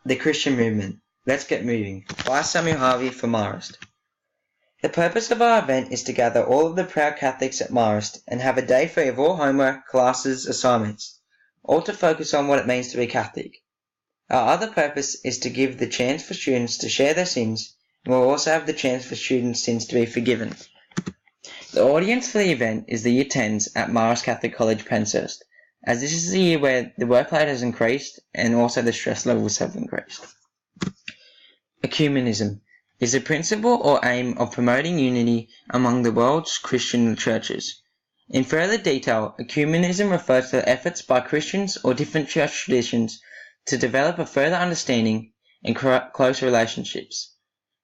The Christian Movement. Let's Get Moving by Samuel Harvey for Marist. The purpose of our event is to gather all of the proud Catholics at Marist and have a day free of all homework, classes, assignments, all to focus on what it means to be Catholic. Our other purpose is to give the chance for students to share their sins, and we'll also have the chance for students' sins to be forgiven. The audience for the event is the Year 10s at Marist Catholic College, Penshurst, as this is the year where the workload has increased and also the stress levels have increased. Ecumenism is the principle or aim of promoting unity among the world's Christian churches. In further detail, ecumenism refers to efforts by Christians or different church traditions to develop a further understanding and close relationships.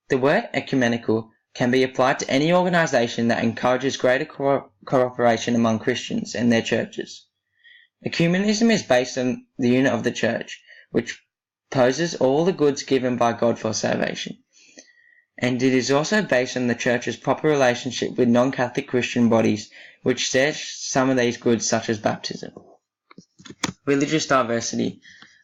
The word ecumenical can be applied to any organization that encourages greater cooperation among Christians and their churches. Ecumenism is based on the unit of the church, which possesses all the goods given by God for salvation. And it is also based on the church's proper relationship with non-Catholic Christian bodies, which shares some of these goods such as baptism. Religious diversity.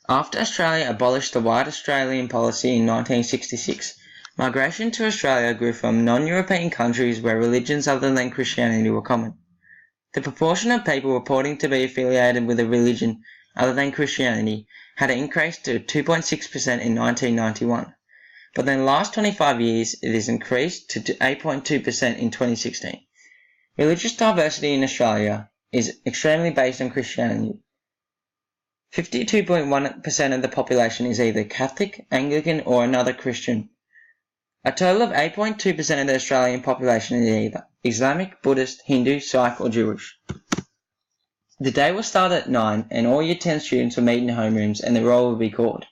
After Australia abolished the White Australian policy in 1966, migration to Australia grew from non-European countries where religions other than Christianity were common. The proportion of people reporting to be affiliated with a religion other than Christianity had increased to 2.6% in 1991, but in the last 25 years it has increased to 8.2% in 2016. Religious diversity in Australia is extremely based on Christianity. 52.1% of the population is either Catholic, Anglican or another Christian. A total of 8.2% of the Australian population is either Islamic, Buddhist, Hindu, Sikh or Jewish. The day will start at 9 and all Year 10 students will meet in homerooms and the roll will be called.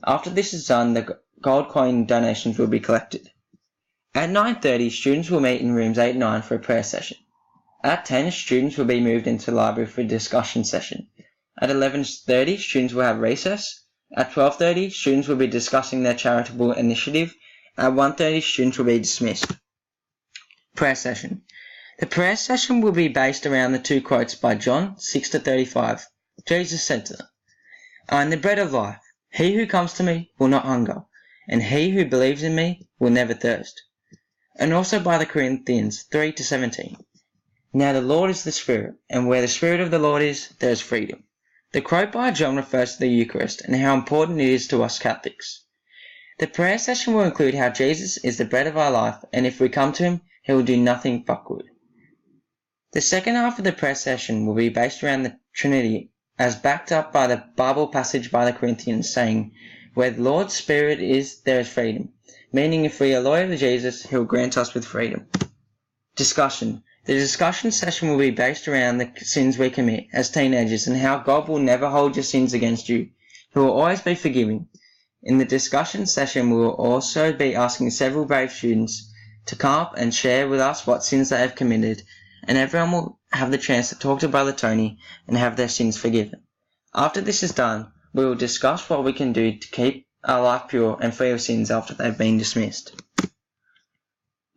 After this is done, the gold coin donations will be collected. At 9:30, students will meet in rooms 8 and 9 for a prayer session. At 10, students will be moved into the library for a discussion session. At 11:30, students will have recess. At 12:30, students will be discussing their charitable initiative. At 1:30, students will be dismissed. Prayer session. The prayer session will be based around the two quotes by John 6:35. Jesus said to them, "I am the bread of life. He who comes to me will not hunger, and he who believes in me will never thirst." And also by the Corinthians 3:17. "Now the Lord is the Spirit, and where the Spirit of the Lord is, there is freedom." The quote by John refers to the Eucharist and how important it is to us Catholics. The prayer session will include how Jesus is the bread of our life, and if we come to him, he will do nothing but good. The second half of the prayer session will be based around the Trinity, as backed up by the Bible passage by the Corinthians saying, "Where the Lord's Spirit is, there is freedom," meaning if we are loyal to Jesus, he will grant us with freedom. Discussion. The discussion session will be based around the sins we commit as teenagers and how God will never hold your sins against you. He will always be forgiving. In the discussion session, we will also be asking several brave students to come up and share with us what sins they have committed, and everyone will have the chance to talk to Brother Tony and have their sins forgiven. After this is done, we will discuss what we can do to keep our life pure and free of sins after they've been dismissed.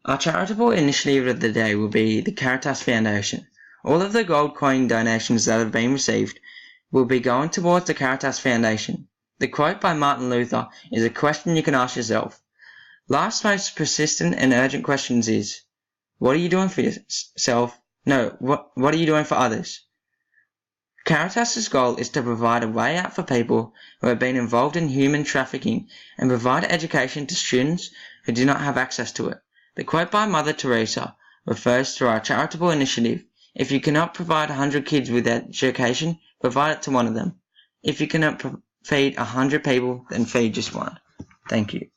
Our charitable initiative of the day will be the Caritas Foundation. All of the gold coin donations that have been received will be going towards the Caritas Foundation. The quote by Martin Luther is a question you can ask yourself. Life's most persistent and urgent questions is, what are you doing for yourself? No, what are you doing for others? Caritas's goal is to provide a way out for people who have been involved in human trafficking and provide education to students who do not have access to it. The quote by Mother Teresa refers to our charitable initiative. If you cannot provide 100 kids with education, provide it to one of them. If you cannot feed 100 people, then feed just one. Thank you.